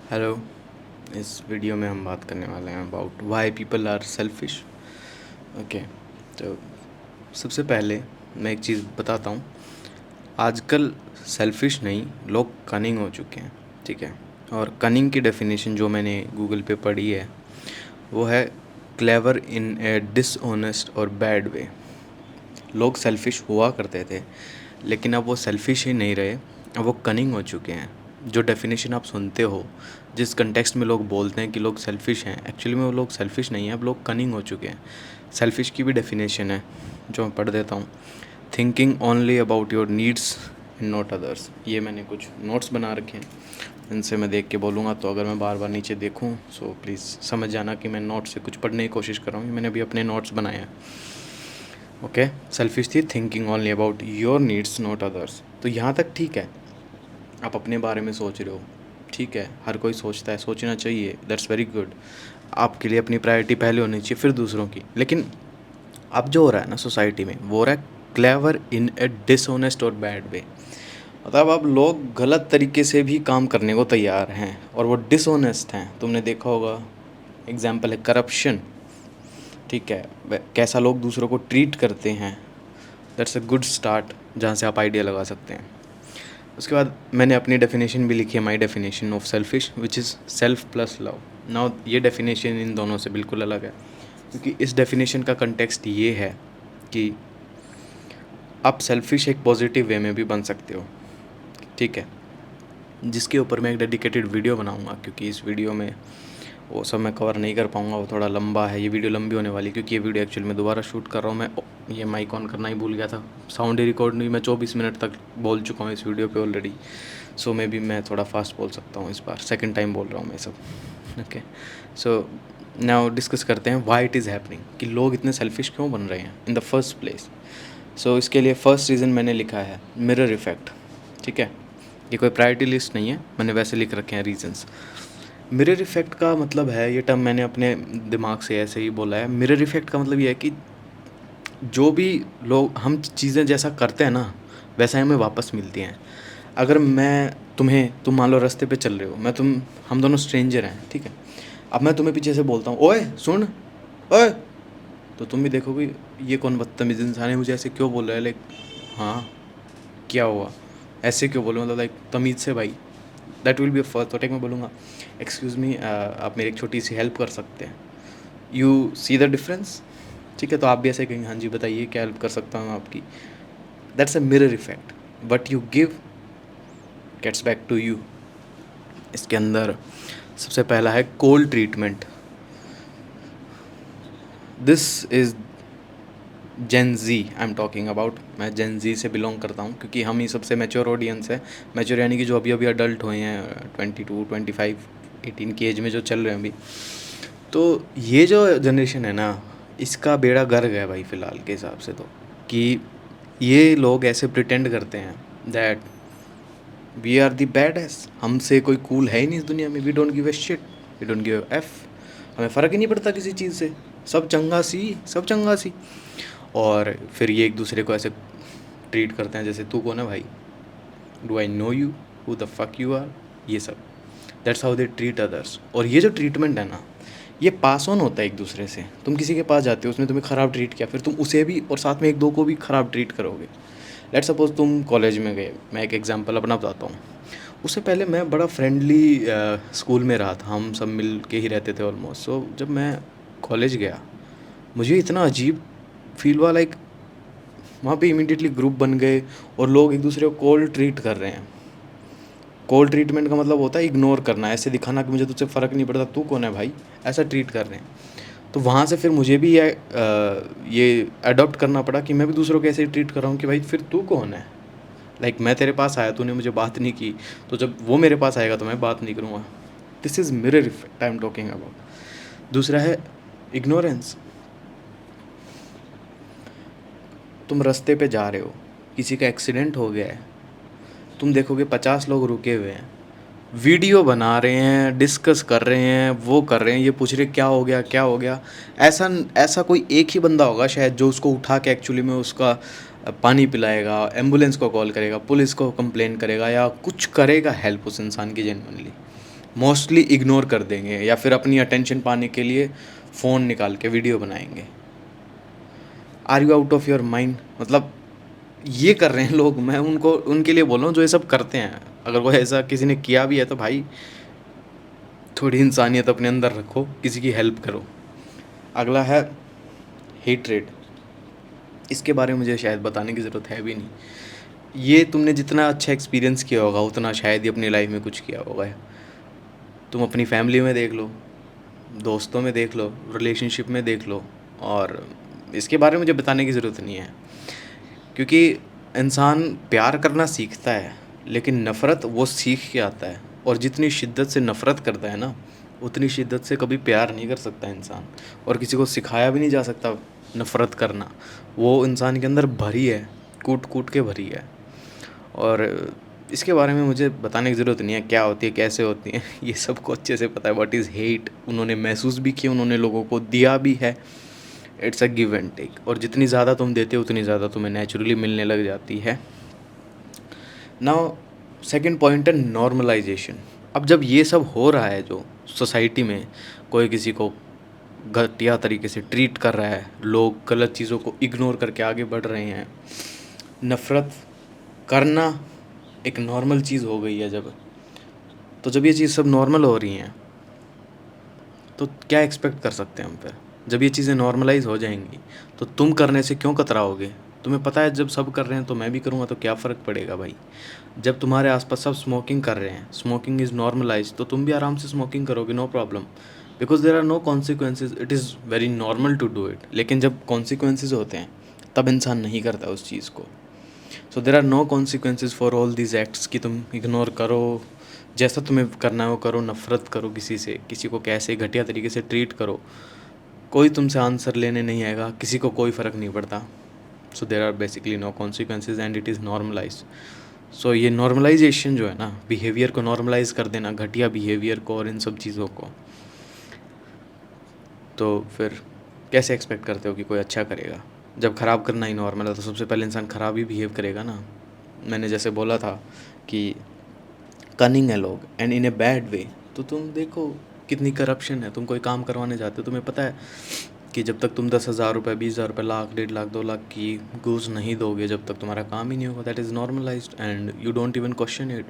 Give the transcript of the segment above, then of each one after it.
Hello. इस video में हम बात करने वाले हैं about why people are selfish. Okay, तो सबसे पहले मैं एक चीज़ बताता हूँ। आजकल सेल्फिश नहीं, लोग कनिंग हो चुके हैं। ठीक है, और कनिंग की डेफिनेशन जो मैंने गूगल पे पढ़ी है वो है क्लेवर इन ए डिसऑनेस्ट और बैड वे। लोग सेल्फिश हुआ करते थे, लेकिन अब वो सेल्फिश ही नहीं रहे, अब वो कनिंग हो चुके हैं। जो डेफिनेशन आप सुनते हो, जिस कंटेक्स्ट में लोग बोलते हैं कि लोग सेल्फिश हैं, एक्चुअली में वो लोग सेल्फिश नहीं हैं, अब लोग कनिंग हो चुके हैं। सेल्फिश की भी डेफिनेशन है जो मैं पढ़ देता हूँ। Thinking only about your needs and not others. ये मैंने कुछ नोट्स बना रखे हैं, इनसे मैं देख के बोलूँगा, तो अगर मैं बार बार नीचे देखूँ सो प्लीज़ समझ जाना कि मैं नोट्स से कुछ पढ़ने की कोशिश कर रहा हूँ। मैंने अभी अपने नोट्स बनाए हैं। ओके, सेल्फिश थी thinking only about your needs not others. तो यहाँ तक ठीक है, आप अपने बारे में सोच रहे हो, ठीक है, हर कोई सोचता है, सोचना चाहिए, दैट्स वेरी गुड। आपके लिए अपनी प्रायोरिटी पहले होनी चाहिए, फिर दूसरों की। लेकिन अब जो हो रहा है ना सोसाइटी में, वो हो रहा है क्लेवर इन ए डिसऑनेस्ट और बैड वे। मतलब अब लोग गलत तरीके से भी काम करने को तैयार हैं और वो डिसऑनेस्ट हैं। तुमने देखा होगा, एग्जाम्पल है करप्शन। ठीक है, कैसा लोग दूसरों को ट्रीट करते हैं, दैट्स अ गुड स्टार्ट जहाँ से आप आइडिया लगा सकते हैं। उसके बाद मैंने अपनी डेफिनेशन भी लिखी है, my definition of selfish which is self plus love. Now ये डेफिनेशन इन दोनों से बिल्कुल अलग है, क्योंकि इस डेफिनेशन का कंटेक्स्ट ये है कि आप सेल्फिश एक पॉजिटिव वे में भी बन सकते हो। ठीक है, जिसके ऊपर मैं एक डेडिकेटेड वीडियो बनाऊंगा, क्योंकि इस वीडियो में वो सब मैं कवर नहीं कर पाऊँगा, वो थोड़ा लंबा है, ये वीडियो लंबी होने वाली, क्योंकि ये वीडियो एक्चुअल में दोबारा शूट कर रहा हूँ मैं। ये माइक ऑन करना ही भूल गया था, साउंड ही रिकॉर्ड नहीं। मैं 24 मिनट तक बोल चुका हूँ इस वीडियो पे ऑलरेडी, सो मे बी मैं थोड़ा फास्ट बोल सकता हूँ इस बार, सेकंड टाइम बोल रहा हूँ मैं सब। ओके, सो नाउ डिस्कस करते हैं वाई इट इज़ हैपनिंग, कि लोग इतने सेल्फिश क्यों बन रहे हैं इन द फर्स्ट प्लेस। सो इसके लिए फर्स्ट रीज़न मैंने लिखा है मिरर इफ़ेक्ट। ठीक है, ये कोई प्रायोरिटी लिस्ट नहीं है, मैंने वैसे लिख रखे हैं रीजंस। मिरर इफ़ेक्ट का मतलब है, ये टर्म मैंने अपने दिमाग से ऐसे ही बोला है। मिरर इफ़ेक्ट का मतलब ये है कि जो भी लोग हम चीज़ें जैसा करते हैं ना, वैसा ही हमें वापस मिलती हैं। अगर तुम मान लो रास्ते पे चल रहे हो, हम दोनों स्ट्रेंजर हैं, ठीक है। अब मैं तुम्हें पीछे से बोलता हूँ, ओए सुन, ओए, तो तुम भी देखोगे ये कौन बदतमीज़ इंसान है, मुझे ऐसे क्यों बोल रहा है, लाइक हाँ क्या हुआ, ऐसे क्यों बोलो, मतलब लाइक तमीज़ से भाई। That will be a first thought. मैं बोलूँगा एक्सक्यूज़ मी, आप मेरी एक छोटी सी हेल्प कर सकते हैं, यू सी द डिफरेंस। ठीक है, तो आप भी ऐसे कहेंगे हाँ जी बताइए क्या हेल्प कर सकता हूँ आपकी। That's a mirror effect, what you give gets back to you. इसके अंदर सबसे पहला है cold treatment. This is Gen Z I am talking about. मैं जेन जी से बिलोंग करता हूँ, क्योंकि हम ही सबसे मैच्योर ऑडियंस है। मैच्योर यानी कि जो अभी अभी अडल्ट हुए हैं, 22, 25, 18 की एज में जो चल रहे हैं अभी। तो ये जो जनरेशन है ना, इसका बेड़ा गर्क है भाई फ़िलहाल के हिसाब से, तो कि ये लोग ऐसे प्रिटेंड करते हैं that we are the badass, हमसे कोई कूल है ही नहीं इस दुनिया में, we don't give a shit, we don't give F, हमें फ़र्क ही नहीं पड़ता किसी चीज़ से, सब चंगा सी, सब चंगा सी। और फिर ये एक दूसरे को ऐसे ट्रीट करते हैं जैसे तू कौन है भाई, do I know you, who the fuck you are, ये सब। That's how they treat others. और ये जो ट्रीटमेंट है ना, ये पास ऑन होता है एक दूसरे से। तुम किसी के पास जाते हो, उसने तुम्हें ख़राब ट्रीट किया, फिर तुम उसे भी और साथ में एक दो को भी ख़राब ट्रीट करोगे। लेट्स सपोज तुम कॉलेज में गए, मैं एक एग्जांपल अपना बताता हूँ। उससे पहले मैं बड़ा फ्रेंडली स्कूल में रहा था, हम सब मिल के ही रहते थे ऑलमोस्ट। सो जब मैं कॉलेज गया, मुझे इतना अजीब फील हुआ, लाइक वहाँ पे इमीडिएटली ग्रुप बन गए और लोग एक दूसरे को कोल्ड ट्रीट कर रहे हैं। कोल्ड ट्रीटमेंट का मतलब होता है इग्नोर करना, ऐसे दिखाना कि मुझे तुझसे फ़र्क नहीं पड़ता, तू कौन है भाई, ऐसा ट्रीट कर रहे हैं। तो वहाँ से फिर मुझे भी ये अडॉप्ट करना पड़ा कि मैं भी दूसरों को ऐसे ही ट्रीट कर रहा हूँ कि भाई फिर तू कौन है। लाइक मैं तेरे पास आया, तूने मुझे बात नहीं की, तो जब वो मेरे पास आएगा तो मैं बात नहीं करूँगा। This is mirror effect I am talking about. दूसरा है इग्नोरेंस। तुम रास्ते पे जा रहे हो, किसी का एक्सीडेंट हो गया है, तुम देखोगे 50 लोग रुके हुए हैं, वीडियो बना रहे हैं, डिस्कस कर रहे हैं, वो कर रहे हैं, ये पूछ रहे क्या हो गया क्या हो गया। ऐसा ऐसा कोई एक ही बंदा होगा शायद जो उसको उठा के एक्चुअली में उसका पानी पिलाएगा, एम्बुलेंस को कॉल करेगा, पुलिस को कंप्लेन करेगा, या कुछ करेगा हेल्प उस इंसान की जेन्युइनली। मोस्टली इग्नोर कर देंगे या फिर अपनी अटेंशन पाने के लिए फ़ोन निकाल के वीडियो बनाएंगे। Are you out of your mind? मतलब ये कर रहे हैं लोग, मैं उनको उनके लिए बोल रहा हूँ जो ये सब करते हैं। अगर वो ऐसा किसी ने किया भी है तो भाई थोड़ी इंसानियत अपने अंदर रखो, किसी की हेल्प करो। अगला है हेट्रेड। इसके बारे में मुझे शायद बताने की ज़रूरत है भी नहीं। ये तुमने जितना अच्छा एक्सपीरियंस किया होगा उतना शायद ही अपनी लाइफ में कुछ किया होगा। तुम अपनी फैमिली में देख लो, दोस्तों में देख लो, रिलेशनशिप में देख लो, और इसके बारे में मुझे बताने की ज़रूरत नहीं है। क्योंकि इंसान प्यार करना सीखता है लेकिन नफ़रत वो सीख के आता है, और जितनी शिद्दत से नफ़रत करता है ना उतनी शिद्दत से कभी प्यार नहीं कर सकता इंसान। और किसी को सिखाया भी नहीं जा सकता नफ़रत करना, वो इंसान के अंदर भरी है, कूट कूट के भरी है। और इसके बारे में मुझे बताने की ज़रूरत नहीं है क्या होती है, कैसे होती है, ये सबको अच्छे से पता है। व्हाट इज़ हेट उन्होंने महसूस भी किया, उन्होंने लोगों को दिया भी है। It's a give and take, और जितनी ज़्यादा तुम देते हो उतनी ज़्यादा तुम्हें नेचुरली मिलने लग जाती है। नाउ सेकंड पॉइंट है नॉर्मलाइजेशन। अब जब ये सब हो रहा है, जो सोसाइटी में कोई किसी को घटिया तरीके से ट्रीट कर रहा है, लोग गलत चीज़ों को इग्नोर करके आगे बढ़ रहे हैं, नफ़रत करना एक नॉर्मल चीज़ हो गई है जब ये चीज़ सब नॉर्मल हो रही हैं तो क्या एक्सपेक्ट कर सकते हैं हम फिर? जब ये चीज़ें नॉर्मलाइज हो जाएंगी तो तुम करने से क्यों कतराओगे? तुम्हें पता है जब सब कर रहे हैं तो मैं भी करूँगा तो क्या फ़र्क पड़ेगा भाई? जब तुम्हारे आसपास सब स्मोकिंग कर रहे हैं, स्मोकिंग इज़ नॉर्मलाइज, तो तुम भी आराम से स्मोकिंग करोगे, no problem, because there are no consequences, it is very normal to do it. लेकिन जब कॉन्सिक्वेंसेज होते हैं तब इंसान नहीं करता उस चीज़ को। So there are no consequences for all these acts कि तुम इग्नोर करो, जैसा तुम्हें करना है वो करो, नफ़रत करो किसी से, किसी को कैसे घटिया तरीके से ट्रीट करो, कोई तुमसे आंसर लेने नहीं आएगा, किसी को कोई फ़र्क नहीं पड़ता। So there are basically no consequences and it is normalize. सो ये नॉर्मलाइजेशन जो है ना, बिहेवियर को नॉर्मलाइज कर देना, घटिया बिहेवियर को और इन सब चीज़ों को, तो फिर कैसे एक्सपेक्ट करते हो कि कोई अच्छा करेगा? जब ख़राब करना ही नॉर्मल है तो सबसे पहले इंसान ख़राब ही बिहेव करेगा ना। मैंने जैसे बोला था कि कनिंग है लोग and in a bad way, तो तुम देखो कितनी करप्शन है। तुम कोई काम करवाने जाते हो, तुम्हें पता है कि जब तक तुम 10,000 रुपये, 20,000 रुपये, लाख, 1.5 लाख, 2 लाख की घूस नहीं दोगे, जब तक तुम्हारा काम ही नहीं होगा। That is normalized and you don't even question it.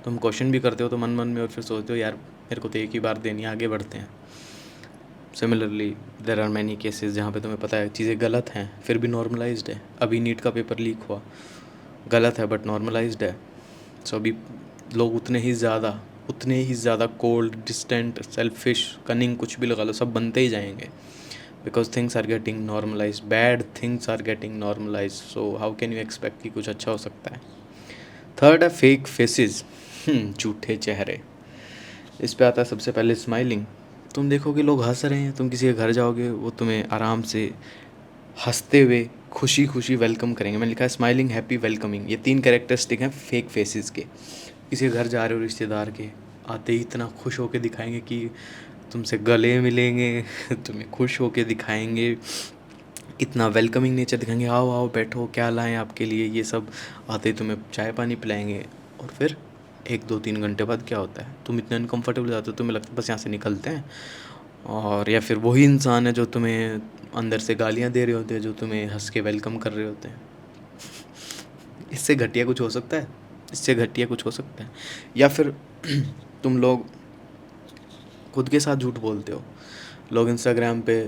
तुम क्वेश्चन भी करते हो तो मन मन में, और फिर सोचते हो यार मेरे को तो एक ही बार देनी है, आगे बढ़ते हैं। Similarly there are many cases जहाँ पे तुम्हें पता है चीज़ें गलत हैं फिर भी नॉर्मलाइज्ड है। अभी नीट का पेपर लीक हुआ, गलत है बट नॉर्मलाइज्ड है। सो अभी लोग उतने ही ज़्यादा कोल्ड, डिस्टेंट, सेल्फिश, कनिंग, कुछ भी लगा लो, सब बनते ही जाएंगे, because things are getting normalize, bad things are getting normalize. So how can you expect कि कुछ अच्छा हो सकता है? थर्ड है फेक फेसेस, झूठे चेहरे। इस पे आता है सबसे पहले स्माइलिंग। तुम देखोगे लोग हंस रहे हैं, तुम किसी के घर जाओगे वो तुम्हें आराम से हंसते हुए खुशी खुशी वेलकम करेंगे। मैंने लिखा है स्माइलिंग, हैप्पी, वेलकमिंग, ये 3 कैरेक्टरिस्टिक हैं फेक फेसेस के। किसी के घर जा रहे हो रिश्तेदार के, आते ही इतना खुश होके दिखाएंगे कि तुमसे गले मिलेंगे तुम्हें खुश होके दिखाएंगे, इतना वेलकमिंग नेचर दिखाएंगे, आओ आओ बैठो, क्या लाएं आपके लिए, ये सब। आते ही तुम्हें चाय पानी पिलाएंगे, और फिर 1, 2, 3 घंटे बाद क्या होता है, तुम इतने अनकम्फर्टेबल हो जाते हो, तुम्हें लगता है बस यहाँ से निकलते हैं। और या फिर वही इंसान है जो तुम्हें अंदर से गालियाँ दे रहे होते हैं, जो तुम्हें हंस के वेलकम कर रहे होते हैं। इससे घटिया कुछ हो सकता है? इससे घटिया कुछ हो सकता है? या फिर तुम लोग खुद के साथ झूठ बोलते हो। लोग इंस्टाग्राम पे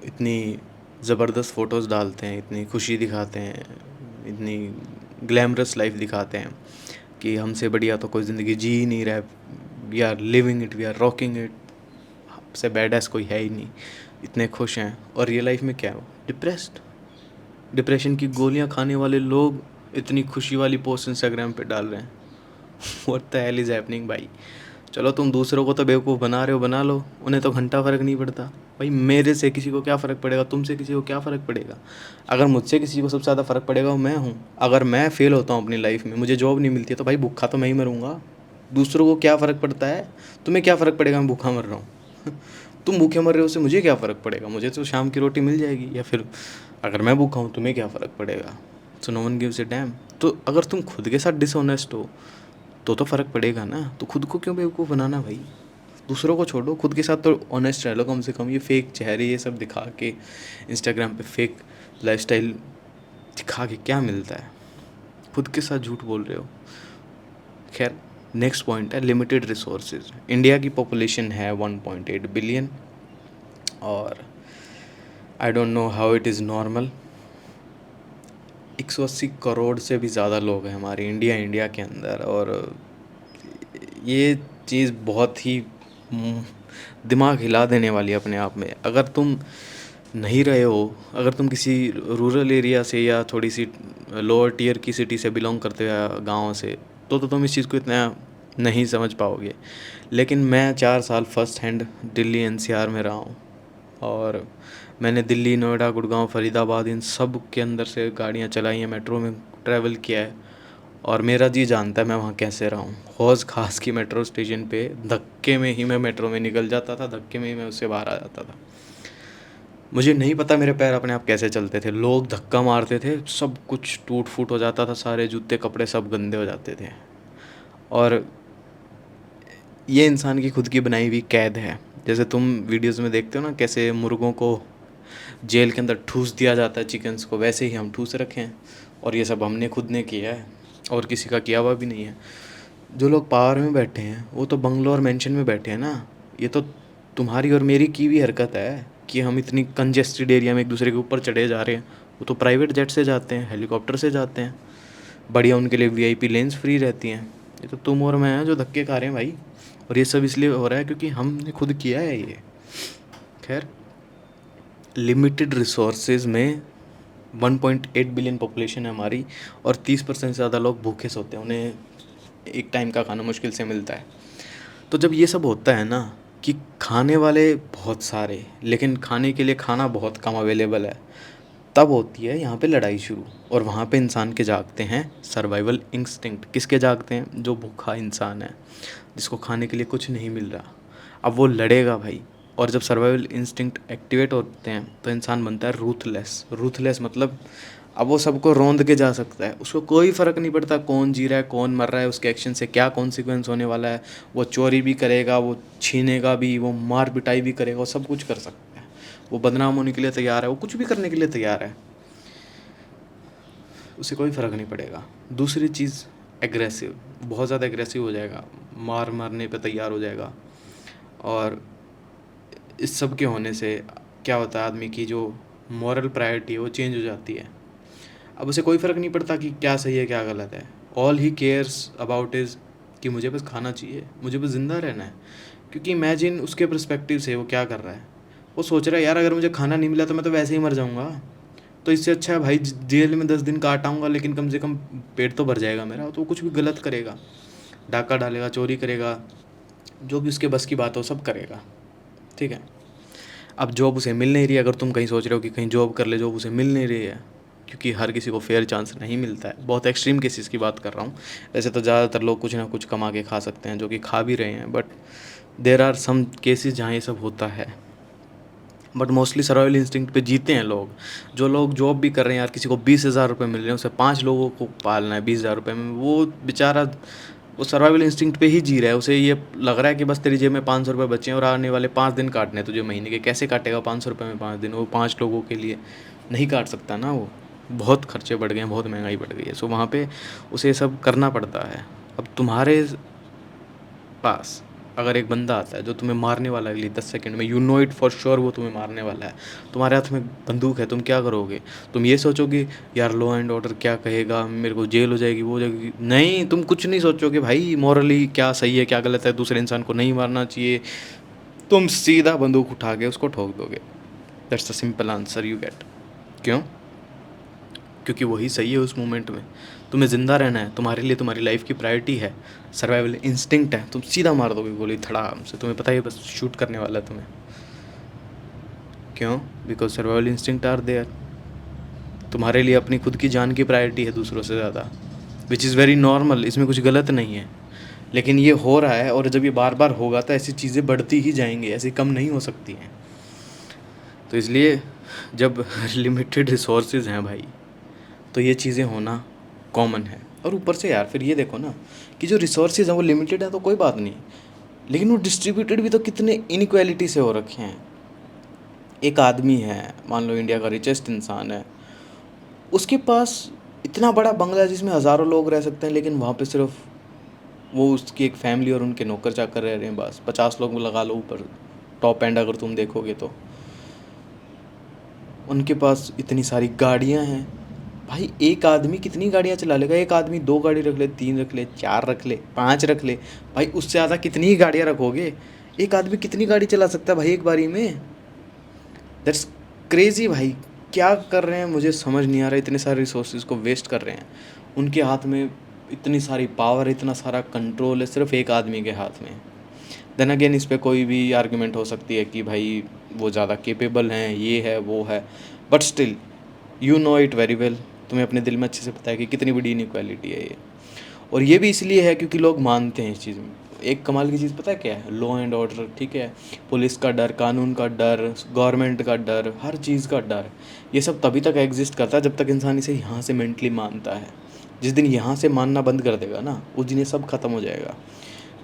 इतनी ज़बरदस्त फ़ोटोज़ डालते हैं, इतनी खुशी दिखाते हैं, इतनी ग्लैमरस लाइफ दिखाते हैं कि हमसे बढ़िया तो कोई ज़िंदगी जी ही नहीं रहा, we are living it, we are rocking it, हमसे बैड एस कोई है ही नहीं, इतने खुश हैं। और रियल लाइफ में क्या हो? डिप्रेस्ड, डिप्रेशन की गोलियां खाने वाले लोग इतनी खुशी वाली पोस्ट इंस्टाग्राम पे डाल रहे हैं। What the hell is happening भाई? चलो तुम दूसरों को तो बेवकूफ़ बना रहे हो, बना लो, उन्हें तो घंटा फ़र्क नहीं पड़ता भाई। मेरे से किसी को क्या फ़र्क पड़ेगा? तुमसे किसी को क्या फ़र्क पड़ेगा? अगर मुझसे किसी को सबसे ज़्यादा फ़र्क पड़ेगा वो मैं हूँ। अगर मैं फ़ेल होता हूँ अपनी लाइफ में, मुझे जॉब नहीं मिलती है, तो भाई भूखा तो मैं ही मरूँगा। दूसरों को क्या फ़र्क पड़ता है? तुम्हें क्या फ़र्क पड़ेगा मैं भूखा मर रहा हूँ? तुम भूखे मर रहे हो उससे मुझे क्या फ़र्क पड़ेगा? मुझे तो शाम की रोटी मिल जाएगी। या फिर अगर मैं भूखा हूँ तुम्हें क्या फ़र्क पड़ेगा? So no one gives a damn. तो अगर तुम खुद के साथ डिसऑनेस्ट हो तो फ़र्क पड़ेगा ना। तो खुद को क्यों बेवकूफ़ बनाना भाई। दूसरों को छोड़ो, खुद के साथ तो ऑनेस्ट रह लो कम से कम। ये फेक चेहरे ये सब दिखा के इंस्टाग्राम पे फेक लाइफस्टाइल दिखा के क्या मिलता है। खुद के साथ झूठ बोल रहे हो। खैर, नेक्स्ट पॉइंट है लिमिटेड रिसोर्सेज। इंडिया की पॉपुलेशन है 1.8 बिलियन और I don't know how it is normal. 180 crore से भी ज़्यादा लोग हैं हमारे इंडिया के अंदर। और ये चीज़ बहुत ही दिमाग हिला देने वाली है अपने आप में। अगर तुम नहीं रहे हो, अगर तुम किसी रूरल एरिया से या थोड़ी सी लोअर टियर की सिटी से बिलोंग करते हो, गाँव से, तो तुम इस चीज़ को इतना नहीं समझ पाओगे। लेकिन मैं 4 साल फर्स्ट हैंड दिल्ली एनसीआर में रहा हूँ और मैंने दिल्ली, नोएडा, गुड़गांव, फरीदाबाद इन सब के अंदर से गाड़ियाँ चलाई हैं, मेट्रो में ट्रैवल किया है और मेरा जी जानता है मैं वहाँ कैसे रहा हूँ। हौज़ खास की मेट्रो स्टेशन पे धक्के में ही मैं मेट्रो में निकल जाता था, धक्के में ही मैं उससे बाहर आ जाता था। मुझे नहीं पता मेरे पैर अपने आप कैसे चलते थे। लोग धक्का मारते थे, सब कुछ टूट फूट हो जाता था, सारे जूते कपड़े सब गंदे हो जाते थे। और ये इंसान की खुद की बनाई हुई कैद है। जैसे तुम वीडियोज़ में देखते हो ना कैसे मुर्गों को जेल के अंदर ठूस दिया जाता है चिकन्स को, वैसे ही हम ठूस रखे हैं। और ये सब हमने खुद ने किया है और किसी का किया हुआ भी नहीं है। जो लोग पावर में बैठे हैं वो तो बंगलो और मेंशन में बैठे हैं ना। ये तो तुम्हारी और मेरी की भी हरकत है कि हम इतनी कंजेस्टेड एरिया में एक दूसरे के ऊपर चढ़े जा रहे हैं। वो तो प्राइवेट जेट से जाते हैं, हेलीकॉप्टर से जाते हैं, बढ़िया उनके लिए वीआईपी लेन्स फ्री रहती हैं। ये तो तुम और मैं हैं जो धक्के खा रहे हैं भाई। और ये सब इसलिए हो रहा है क्योंकि हमने खुद किया है ये। खैर, लिमिटेड रिसोर्सेज में 1.8 बिलियन पॉपुलेशन है हमारी और 30% से ज़्यादा लोग भूखे सोते हैं, उन्हें एक टाइम का खाना मुश्किल से मिलता है। तो जब ये सब होता है ना कि खाने वाले बहुत सारे लेकिन खाने के लिए खाना बहुत कम अवेलेबल है, तब होती है यहाँ पे लड़ाई शुरू। और वहाँ पे इंसान के जागते हैं सर्वाइवल इंस्टिंक्ट। किसके जागते हैं? जो भूखा इंसान है, जिसको खाने के लिए कुछ नहीं मिल रहा। अब वो लड़ेगा भाई। और जब सर्वाइवल इंस्टिंक्ट एक्टिवेट होते हैं तो इंसान बनता है रूथलेस। रूथलेस मतलब अब वो सबको रौंद के जा सकता है। उसको कोई फ़र्क नहीं पड़ता कौन जी रहा है, कौन मर रहा है, उसके एक्शन से क्या कॉन्सिक्वेंस होने वाला है। वो चोरी भी करेगा, वो छीनेगा भी, वो मार पिटाई भी करेगा, वो सब कुछ कर सकता है। वो बदनाम होने के लिए तैयार है, वो कुछ भी करने के लिए तैयार है, उसे कोई फ़र्क नहीं पड़ेगा। दूसरी चीज़ एग्रेसिव, बहुत ज़्यादा एग्रेसिव हो जाएगा, मारने पे तैयार हो जाएगा। और इस सब के होने से क्या होता है, आदमी की जो मॉरल प्रायोरिटी है वो चेंज हो जाती है। अब उसे कोई फ़र्क नहीं पड़ता कि क्या सही है क्या गलत है। All he cares about is कि मुझे बस खाना चाहिए, मुझे बस ज़िंदा रहना है। क्योंकि इमेजिन उसके पर्सपेक्टिव से वो क्या कर रहा है। वो सोच रहा है यार अगर मुझे खाना नहीं मिला तो मैं तो वैसे ही मर जाऊँगा, तो इससे अच्छा है भाई जेल में 10 दिन काट आऊँगा, लेकिन कम से कम पेट तो भर जाएगा मेरा। तो वो कुछ भी गलत करेगा, डाका डालेगा, चोरी करेगा, जो भी उसके बस की बात हो सब करेगा। ठीक है। अब जॉब उसे मिल नहीं रही है। अगर तुम कहीं सोच रहे हो कि कहीं जॉब कर ले, जॉब उसे मिल नहीं रही है क्योंकि हर किसी को फेयर चांस नहीं मिलता है। बहुत एक्सट्रीम केसेस की बात कर रहा हूँ। वैसे तो ज़्यादातर लोग कुछ ना कुछ कमा के खा सकते हैं, जो कि खा भी रहे हैं, but there are some cases जहाँ ये सब होता है। बट मोस्टली सर्वाइवल इंस्टिंक्ट पे जीते हैं लोग। जो लोग जॉब भी कर रहे हैं, यार किसी को 20,000 रुपये मिल रहे हैं, उसे 5 लोगों को पालना है 20,000 रुपये में, वो बेचारा वो सर्वाइवल इंस्टिंक्ट पे ही जी रहा है। उसे ये लग रहा है कि बस तेरी जेब में 500 रुपये बचे हैं और आने वाले 5 दिन काटने हैं तुझे महीने के। कैसे काटेगा 500 रुपये में 5 दिन? वो 5 लोगों के लिए नहीं काट सकता ना। वो बहुत खर्चे बढ़ गए हैं, बहुत महंगाई बढ़ गई है। सो वहाँ पे उसे सब करना पड़ता है। अब तुम्हारे पास अगर एक बंदा आता है जो तुम्हें मारने वाला है अगली 10 सेकंड में, you know it for sure वो तुम्हें मारने वाला है, तुम्हारे हाथ में बंदूक है, तुम क्या करोगे? तुम ये सोचोगे यार लॉ एंड ऑर्डर क्या कहेगा, मेरे को जेल हो जाएगी, वो हो जाएगी? नहीं, तुम कुछ नहीं सोचोगे भाई। मॉरली क्या सही है क्या गलत है, दूसरे इंसान को नहीं मारना चाहिए, तुम सीधा बंदूक उठा के उसको ठोक दोगे। That's the simple answer you get. क्यों? क्योंकि वही सही है उस मोमेंट में। तुम्हें ज़िंदा रहना है, तुम्हारे लिए तुम्हारी लाइफ की प्रायोरिटी है, सर्वाइवल इंस्टिंक्ट है, तुम सीधा मार दोगे गोली धड़ाम से। तुम्हें पता है बस शूट करने वाला है तुम्हें। क्यों? Because survival instinct are there. तुम्हारे लिए अपनी खुद की जान की प्रायोरिटी है दूसरों से ज़्यादा, विच इज़ वेरी नॉर्मल, इसमें कुछ गलत नहीं है। लेकिन ये हो रहा है, और जब ये बार बार होगा तो ऐसी चीज़ें बढ़ती ही जाएंगी, ऐसी कम नहीं हो सकती हैं। तो इसलिए जब लिमिटेड रिसोर्सेज हैं भाई, तो ये चीज़ें होना कॉमन है। और ऊपर से यार फिर ये देखो ना कि जो रिसोर्सेज हैं वो लिमिटेड है तो कोई बात नहीं, लेकिन वो डिस्ट्रीब्यूटेड भी तो कितने इनइक्वालिटी से हो रखे हैं। एक आदमी है, मान लो इंडिया का रिचेस्ट इंसान है, उसके पास इतना बड़ा बंगला है जिसमें हज़ारों लोग रह सकते हैं, लेकिन वहाँ पे सिर्फ वो उसकी एक फैमिली और उनके नौकर चाकर रह रहे हैं, बस 50 लोग लगा लो ऊपर, टॉप एंड अगर तुम देखोगे तो। उनके पास इतनी सारी गाड़ियाँ हैं, भाई एक आदमी कितनी गाड़ियाँ चला लेगा? एक आदमी 2 गाड़ी रख ले, 3 रख ले, 4 रख ले, 5 रख ले, भाई उससे ज़्यादा कितनी ही गाड़ियाँ रखोगे? एक आदमी कितनी गाड़ी चला सकता है भाई एक बारी में? दैट्स क्रेजी भाई। क्या कर रहे हैं मुझे समझ नहीं आ रहा, इतने सारे रिसोर्सेज को वेस्ट कर रहे हैं। उनके हाथ में इतनी सारी पावर, इतना सारा कंट्रोल है सिर्फ एक आदमी के हाथ में। देन अगेन इस पे कोई भी आर्गुमेंट हो सकती है कि भाई वो ज़्यादा केपेबल हैं, ये है वो है, but still you know it very well, तुम्हें अपने दिल में अच्छे से पता है कि कितनी बड़ी इनइक्वालिटी है ये। और ये भी इसलिए है क्योंकि लोग मानते हैं इस चीज़ में। एक कमाल की चीज़ पता है क्या है? लॉ एंड ऑर्डर, ठीक है, पुलिस का डर, कानून का डर, गवर्नमेंट का डर, हर चीज़ का डर। ये सब तभी तक एग्जिस्ट करता है जब तक इंसान इसे यहाँ से मेंटली मानता है। जिस दिन यहाँ से मानना बंद कर देगा ना, उस दिन ये सब खत्म हो जाएगा।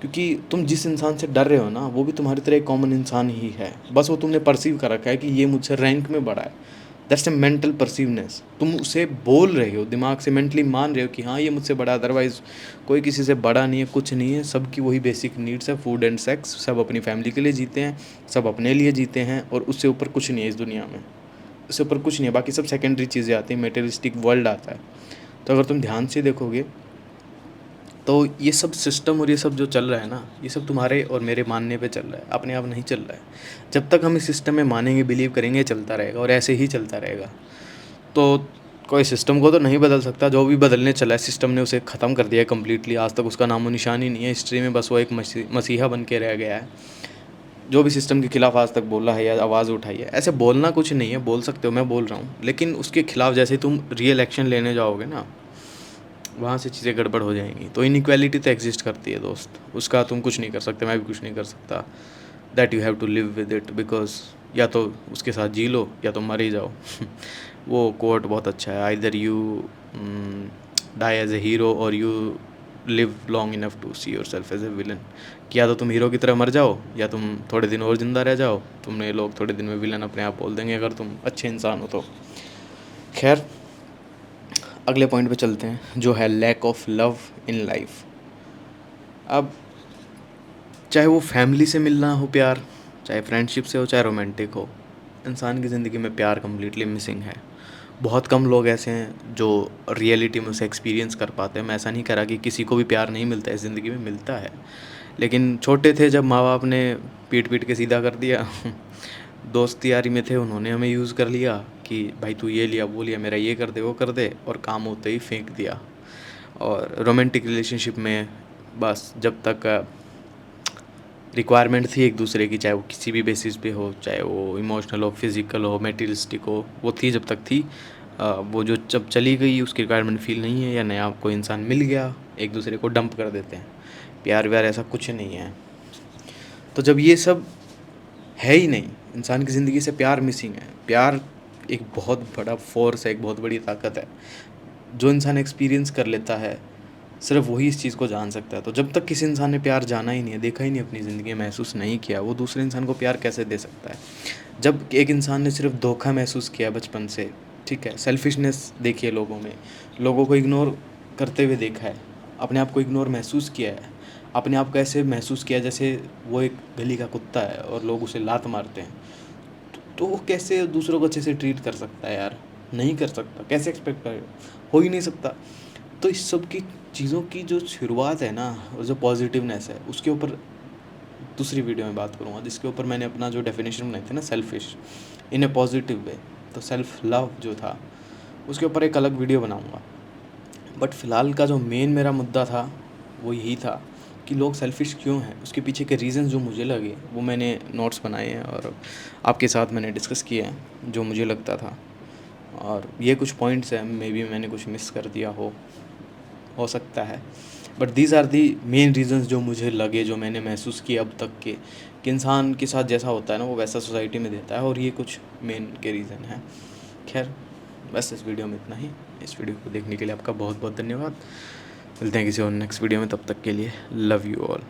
क्योंकि तुम जिस इंसान से डर रहे हो ना, वो भी तुम्हारी तरह एक कॉमन इंसान ही है, बस वो तुमने परसीव कर रखा है कि ये मुझसे रैंक में बड़ा है। That's a mental pervasiveness. तुम उसे बोल रहे हो, दिमाग से मेंटली मान रहे हो कि हाँ ये मुझसे बड़ा, अदरवाइज़ कोई किसी से बड़ा नहीं है, कुछ नहीं है। सबकी वही बेसिक नीड्स है, फूड एंड सेक्स। सब अपनी फैमिली के लिए जीते हैं, सब अपने लिए जीते हैं, और उससे ऊपर कुछ नहीं है इस दुनिया में। उससे ऊपर कुछ नहीं है, बाकी सब सेकेंडरी चीज़ें आती हैं, मेटेरियलिस्टिक वर्ल्ड आता है। तो अगर तुम ध्यान से देखोगे तो ये सब सिस्टम और ये सब जो चल रहा है ना, ये सब तुम्हारे और मेरे मानने पे चल रहा है, अपने आप नहीं चल रहा है। जब तक हम इस सिस्टम में मानेंगे, बिलीव करेंगे, चलता रहेगा और ऐसे ही चलता रहेगा। तो कोई सिस्टम को तो नहीं बदल सकता, जो भी बदलने चला है सिस्टम ने उसे ख़त्म कर दिया है कम्प्लीटली। आज तक उसका नामो निशान ही नहीं है हिस्ट्री में, बस वो एक मसीहा बन के रह गया है। जो भी सिस्टम के खिलाफ आज तक बोला है या आवाज़ उठाई है, ऐसे बोलना कुछ नहीं है, बोल सकते हो, मैं बोल रहा हूँ, लेकिन उसके खिलाफ जैसे तुम रियल एक्शन लेने जाओगे ना, वहाँ से चीज़ें गड़बड़ हो जाएंगी। तो इनइक्वालिटी तो एग्जिस्ट करती है दोस्त, उसका तुम कुछ नहीं कर सकते, मैं भी कुछ नहीं कर सकता। That you have to live with it, because या तो उसके साथ जी लो या तो मर ही जाओ। वो कोट बहुत अच्छा है, either you die as a hero or you live long enough to see yourself as a villain. कि या तो तुम हीरो की तरह मर जाओ या तुम थोड़े दिन और ज़िंदा रह जाओ। तुमने लोग थोड़े दिन में विलन अपने आप बोल देंगे अगर तुम अच्छे इंसान हो तो। खैर, अगले पॉइंट पे चलते हैं, जो है lack of love in life. अब चाहे वो फैमिली से मिलना हो प्यार, चाहे फ्रेंडशिप से हो, चाहे रोमांटिक हो, इंसान की ज़िंदगी में प्यार कम्प्लीटली मिसिंग है। बहुत कम लोग ऐसे हैं जो रियलिटी में उसे एक्सपीरियंस कर पाते हैं। मैं ऐसा नहीं कह रहा कि किसी को भी प्यार नहीं मिलता है, ज़िंदगी में मिलता है, लेकिन छोटे थे जब माँ बाप ने पीट पीट के सीधा कर दिया। दोस्त यारी में थे, उन्होंने हमें यूज़ कर लिया कि भाई तू ये लिया वो लिया, मेरा ये कर दे वो कर दे, और काम होते ही फेंक दिया। और रोमांटिक रिलेशनशिप में बस जब तक रिक्वायरमेंट थी एक दूसरे की, चाहे वो किसी भी बेसिस पे हो, चाहे वो इमोशनल हो, फिज़िकल हो, मटेरियलिस्टिक हो, वो थी जब तक थी। वो जो जब चली गई उसकी रिक्वायरमेंट फील नहीं है, या नया कोई इंसान मिल गया, एक दूसरे को डंप कर देते हैं। प्यार व्यार ऐसा कुछ नहीं है। तो जब ये सब है ही नहीं, इंसान की ज़िंदगी से प्यार मिसिंग है। प्यार एक बहुत बड़ा फोर्स है, एक बहुत बड़ी ताकत है। जो इंसान एक्सपीरियंस कर लेता है सिर्फ वही इस चीज़ को जान सकता है। तो जब तक किसी इंसान ने प्यार जाना ही नहीं है, देखा ही नहीं, अपनी ज़िंदगी में महसूस नहीं किया, वो दूसरे इंसान को प्यार कैसे दे सकता है? जब एक इंसान ने सिर्फ धोखा महसूस किया बचपन से, ठीक है, सेल्फिशनेस देखी है लोगों में, लोगों को इग्नोर करते हुए देखा है, अपने आप को इग्नोर महसूस किया है, अपने आप को ऐसे महसूस किया जैसे वो एक गली का कुत्ता है और लोग उसे लात मारते हैं, तो वो कैसे दूसरों को अच्छे से ट्रीट कर सकता है यार? नहीं कर सकता। कैसे एक्सपेक्ट करे? हो ही नहीं सकता। तो इस सब की चीज़ों की जो शुरुआत है ना, और जो पॉजिटिवनेस है, उसके ऊपर दूसरी वीडियो में बात करूँगा, जिसके ऊपर मैंने अपना जो डेफिनेशन बनाई थी ना, सेल्फिश इन ए पॉजिटिव वे, तो सेल्फ लव जो था, उसके ऊपर एक अलग वीडियो बनाऊँगा। बट फ़िलहाल का जो मेन मेरा मुद्दा था वो यही था कि लोग सेल्फिश क्यों हैं, उसके पीछे के रीज़न जो मुझे लगे वो मैंने नोट्स बनाए हैं और आपके साथ मैंने डिस्कस किए हैं जो मुझे लगता था। और ये कुछ पॉइंट्स हैं, मे बी मैंने कुछ मिस कर दिया हो सकता है, but these are the main reasons जो मुझे लगे, जो मैंने महसूस किए अब तक के, कि इंसान के साथ जैसा होता है ना वो वैसा सोसाइटी में देता है, और ये कुछ मेन के रीज़न हैं। खैर, बस इस वीडियो में इतना ही। इस वीडियो को देखने के लिए आपका बहुत बहुत धन्यवाद। मिलते हैं किसी और नेक्स्ट वीडियो में, तब तक के लिए लव यू ऑल।